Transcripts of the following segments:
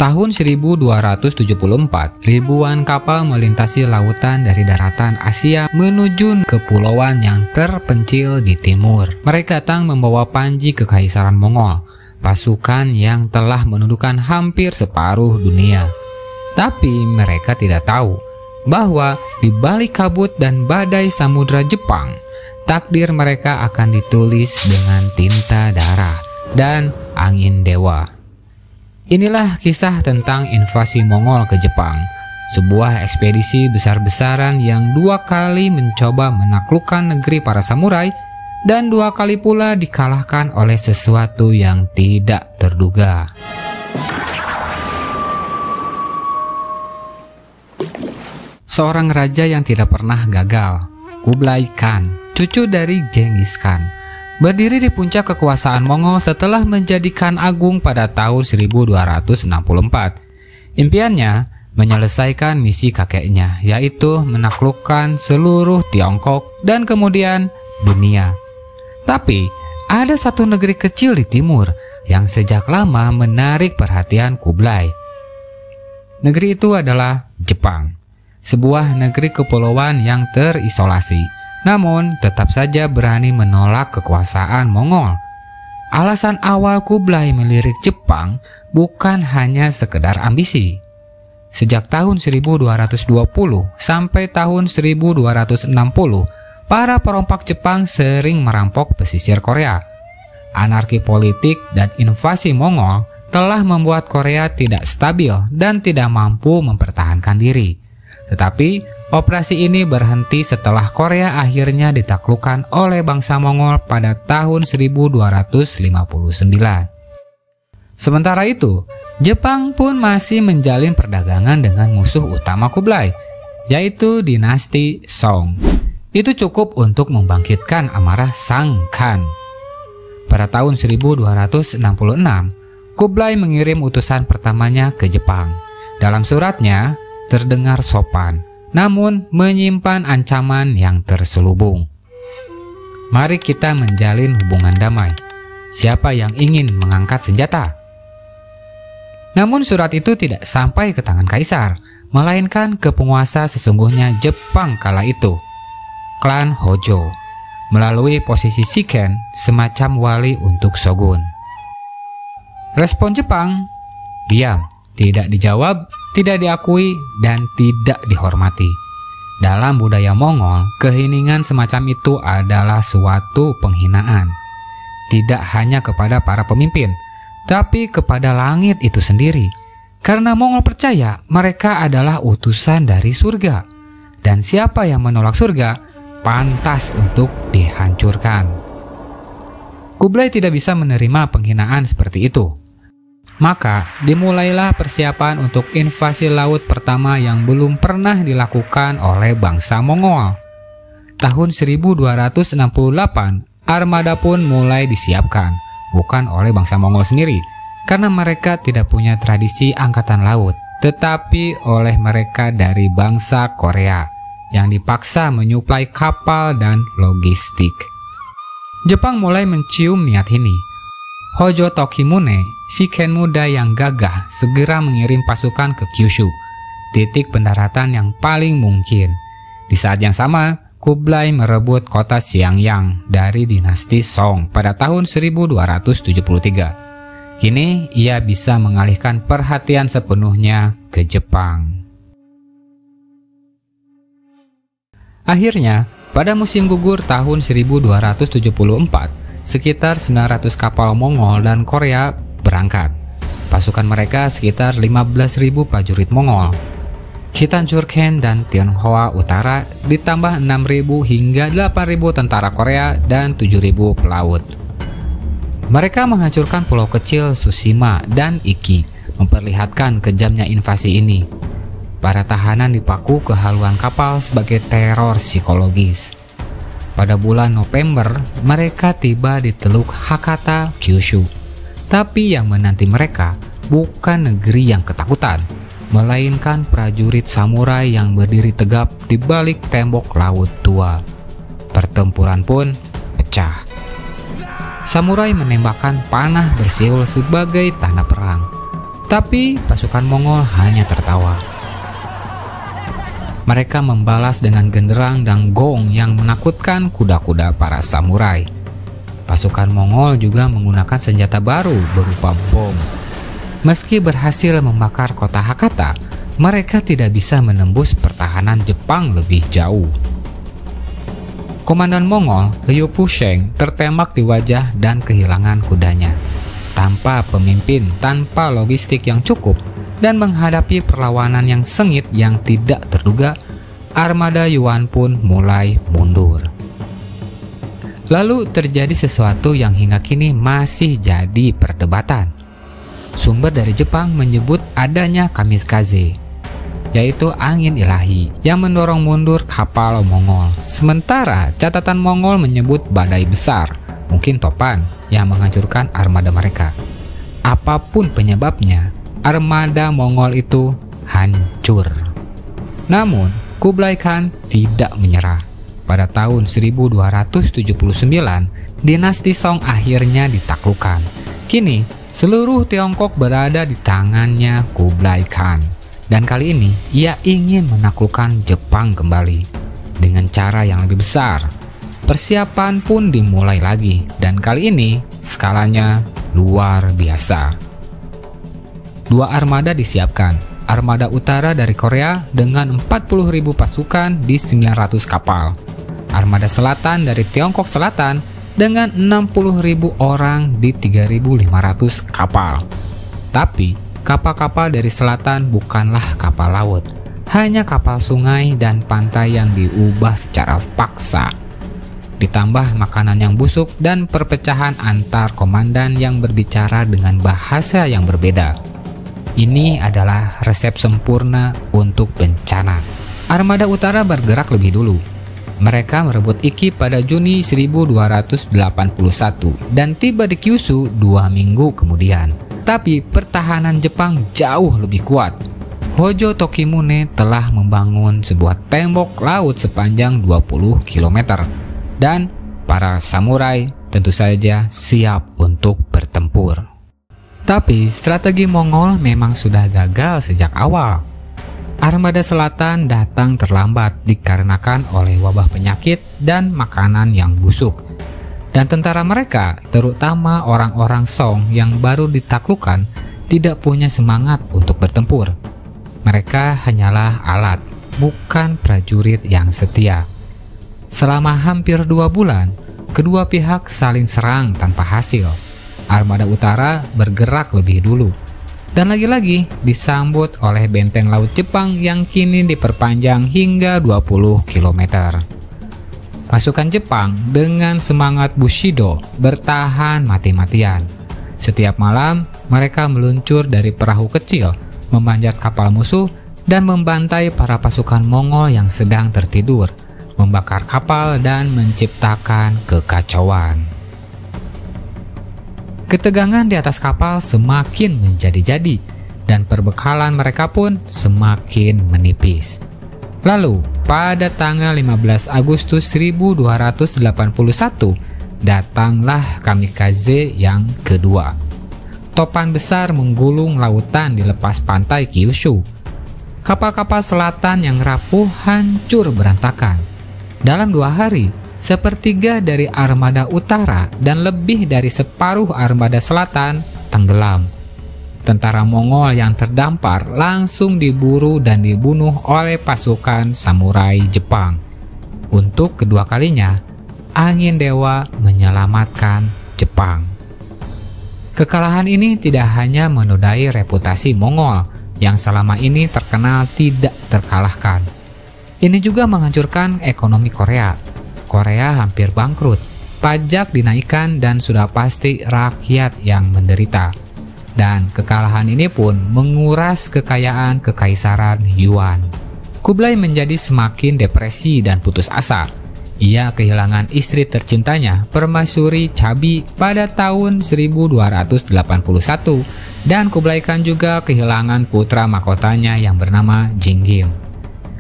Tahun 1274, ribuan kapal melintasi lautan dari daratan Asia menuju kepulauan yang terpencil di timur. Mereka datang membawa panji kekaisaran Mongol, pasukan yang telah menundukkan hampir separuh dunia. Tapi mereka tidak tahu bahwa di balik kabut dan badai samudra Jepang, takdir mereka akan ditulis dengan tinta darah dan angin dewa. Inilah kisah tentang invasi Mongol ke Jepang, sebuah ekspedisi besar-besaran yang 2 kali mencoba menaklukkan negeri para samurai dan 2 kali pula dikalahkan oleh sesuatu yang tidak terduga. Seorang raja yang tidak pernah gagal, Kublai Khan, cucu dari Genghis Khan, berdiri di puncak kekuasaan Mongol setelah menjadi Khan Agung pada tahun 1264. Impiannya menyelesaikan misi kakeknya, yaitu menaklukkan seluruh Tiongkok dan kemudian dunia. Tapi ada satu negeri kecil di timur yang sejak lama menarik perhatian Kublai. Negeri itu adalah Jepang, sebuah negeri kepulauan yang terisolasi, namun tetap saja berani menolak kekuasaan Mongol. Alasan awal Kublai melirik Jepang bukan hanya sekedar ambisi. Sejak tahun 1220 sampai tahun 1260, para perompak Jepang sering merampok pesisir Korea. Anarki politik dan invasi Mongol telah membuat Korea tidak stabil dan tidak mampu mempertahankan diri. Tetapi operasi ini berhenti setelah Korea akhirnya ditaklukkan oleh bangsa Mongol pada tahun 1259. Sementara itu, Jepang pun masih menjalin perdagangan dengan musuh utama Kublai, yaitu dinasti Song. Itu cukup untuk membangkitkan amarah Sang Khan. Pada tahun 1266, Kublai mengirim utusan pertamanya ke Jepang. Dalam suratnya, terdengar sopan, namun menyimpan ancaman yang terselubung. Mari kita menjalin hubungan damai. Siapa yang ingin mengangkat senjata? Namun surat itu tidak sampai ke tangan kaisar, melainkan ke penguasa sesungguhnya Jepang kala itu, klan Hojo, melalui posisi Shiken, semacam wali untuk shogun. Respon Jepang, diam, tidak dijawab, tidak diakui, dan tidak dihormati. Dalam budaya Mongol, keheningan semacam itu adalah suatu penghinaan. Tidak hanya kepada para pemimpin, tapi kepada langit itu sendiri. Karena Mongol percaya mereka adalah utusan dari surga. Dan siapa yang menolak surga, pantas untuk dihancurkan. Kublai tidak bisa menerima penghinaan seperti itu. Maka dimulailah persiapan untuk invasi laut pertama yang belum pernah dilakukan oleh bangsa Mongol. Tahun 1268, armada pun mulai disiapkan, bukan oleh bangsa Mongol sendiri, karena mereka tidak punya tradisi angkatan laut, tetapi oleh mereka dari bangsa Korea, yang dipaksa menyuplai kapal dan logistik. Jepang mulai mencium niat ini. Hojo Tokimune, Shiken muda yang gagah, segera mengirim pasukan ke Kyushu, titik pendaratan yang paling mungkin. Di saat yang sama, Kublai merebut kota Xiangyang dari dinasti Song pada tahun 1273. Kini ia bisa mengalihkan perhatian sepenuhnya ke Jepang. Akhirnya, pada musim gugur tahun 1274, sekitar 900 kapal Mongol dan Korea berangkat. Pasukan mereka sekitar 15.000 prajurit Mongol, Khitan Jurchen dan Tionghoa Utara, ditambah 6.000 hingga 8.000 tentara Korea dan 7.000 pelaut. Mereka menghancurkan pulau kecil Tsushima dan Iki, memperlihatkan kejamnya invasi ini. Para tahanan dipaku kehaluan kapal sebagai teror psikologis. Pada bulan November, mereka tiba di Teluk Hakata, Kyushu. Tapi yang menanti mereka bukan negeri yang ketakutan, melainkan prajurit samurai yang berdiri tegap di balik tembok laut tua. Pertempuran pun pecah. Samurai menembakkan panah bersiul sebagai tanda perang. Tapi pasukan Mongol hanya tertawa. Mereka membalas dengan genderang dan gong yang menakutkan kuda-kuda para samurai. Pasukan Mongol juga menggunakan senjata baru berupa bom. Meski berhasil membakar kota Hakata, mereka tidak bisa menembus pertahanan Jepang lebih jauh. Komandan Mongol, Liu Pusheng, tertembak di wajah dan kehilangan kudanya. Tanpa pemimpin, tanpa logistik yang cukup, dan menghadapi perlawanan yang sengit yang tidak terduga, armada Yuan pun mulai mundur. Lalu terjadi sesuatu yang hingga kini masih jadi perdebatan. Sumber dari Jepang menyebut adanya kamikaze, yaitu angin ilahi yang mendorong mundur kapal Mongol. Sementara catatan Mongol menyebut badai besar, mungkin topan, yang menghancurkan armada mereka. Apapun penyebabnya, armada Mongol itu hancur. Namun, Kublai Khan tidak menyerah. Pada tahun 1279, dinasti Song akhirnya ditaklukkan. Kini, seluruh Tiongkok berada di tangannya Kublai Khan. Dan kali ini, ia ingin menaklukkan Jepang kembali dengan cara yang lebih besar. Persiapan pun dimulai lagi, dan kali ini skalanya luar biasa. 2 armada disiapkan. Armada utara dari Korea dengan 40.000 pasukan di 900 kapal. Armada selatan dari Tiongkok Selatan dengan 60.000 orang di 3.500 kapal. Tapi, kapal-kapal dari selatan bukanlah kapal laut, hanya kapal sungai dan pantai yang diubah secara paksa. Ditambah makanan yang busuk dan perpecahan antar komandan yang berbicara dengan bahasa yang berbeda. Ini adalah resep sempurna untuk bencana. Armada utara bergerak lebih dulu. Mereka merebut Iki pada Juni 1281 dan tiba di Kyushu 2 minggu kemudian. Tapi pertahanan Jepang jauh lebih kuat. Hojo Tokimune telah membangun sebuah tembok laut sepanjang 20 km. Dan para samurai tentu saja siap untuk bertempur. Tapi strategi Mongol memang sudah gagal sejak awal. Armada selatan datang terlambat dikarenakan oleh wabah penyakit dan makanan yang busuk. Dan tentara mereka, terutama orang-orang Song yang baru ditaklukkan, tidak punya semangat untuk bertempur. Mereka hanyalah alat, bukan prajurit yang setia. Selama hampir 2 bulan, kedua pihak saling serang tanpa hasil. Armada utara bergerak lebih dulu, dan lagi-lagi disambut oleh benteng laut Jepang yang kini diperpanjang hingga 20 km. Pasukan Jepang dengan semangat Bushido bertahan mati-matian. Setiap malam, mereka meluncur dari perahu kecil, memanjat kapal musuh, dan membantai para pasukan Mongol yang sedang tertidur, membakar kapal dan menciptakan kekacauan. Ketegangan di atas kapal semakin menjadi-jadi dan perbekalan mereka pun semakin menipis. Lalu, pada tanggal 15 Agustus 1281, datanglah kamikaze yang kedua. Topan besar menggulung lautan di lepas pantai Kyushu. Kapal-kapal selatan yang rapuh hancur berantakan. Dalam 2 hari, sepertiga dari armada utara dan lebih dari separuh armada selatan tenggelam. Tentara Mongol yang terdampar langsung diburu dan dibunuh oleh pasukan samurai Jepang. Untuk kedua kalinya, angin dewa menyelamatkan Jepang. Kekalahan ini tidak hanya menodai reputasi Mongol yang selama ini terkenal tidak terkalahkan. Ini juga menghancurkan ekonomi Korea. Korea hampir bangkrut, pajak dinaikkan dan sudah pasti rakyat yang menderita. Dan kekalahan ini pun menguras kekayaan kekaisaran Yuan. Kublai menjadi semakin depresi dan putus asa. Ia kehilangan istri tercintanya, Permaisuri Chabi, pada tahun 1281 dan Kublai Khan juga kehilangan putra mahkotanya yang bernama Jinggim.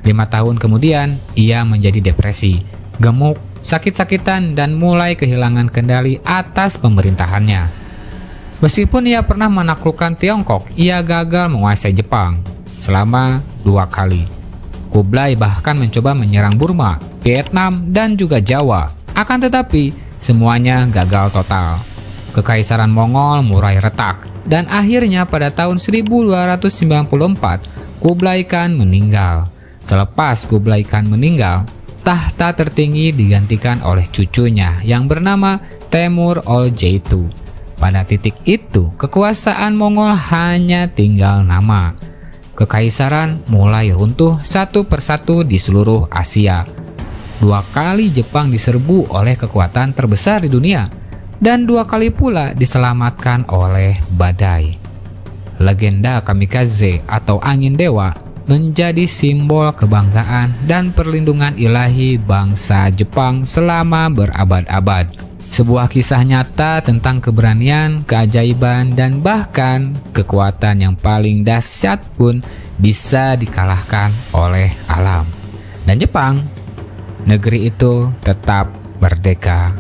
5 tahun kemudian, ia menjadi depresi, gemuk, sakit-sakitan, dan mulai kehilangan kendali atas pemerintahannya. Meskipun ia pernah menaklukkan Tiongkok, ia gagal menguasai Jepang selama 2 kali. Kublai bahkan mencoba menyerang Burma, Vietnam, dan juga Jawa. Akan tetapi, semuanya gagal total. Kekaisaran Mongol mulai retak, dan akhirnya pada tahun 1294, Kublai Khan meninggal. Selepas Kublai Khan meninggal, tahta tertinggi digantikan oleh cucunya yang bernama Temur Oljaitu. Pada titik itu, kekuasaan Mongol hanya tinggal nama. Kekaisaran mulai runtuh satu persatu di seluruh Asia. 2 kali Jepang diserbu oleh kekuatan terbesar di dunia, dan 2 kali pula diselamatkan oleh badai. Legenda kamikaze atau angin dewa menjadi simbol kebanggaan dan perlindungan ilahi bangsa Jepang selama berabad-abad. Sebuah kisah nyata tentang keberanian, keajaiban, dan bahkan kekuatan yang paling dahsyat pun bisa dikalahkan oleh alam. Dan Jepang, negeri itu tetap merdeka.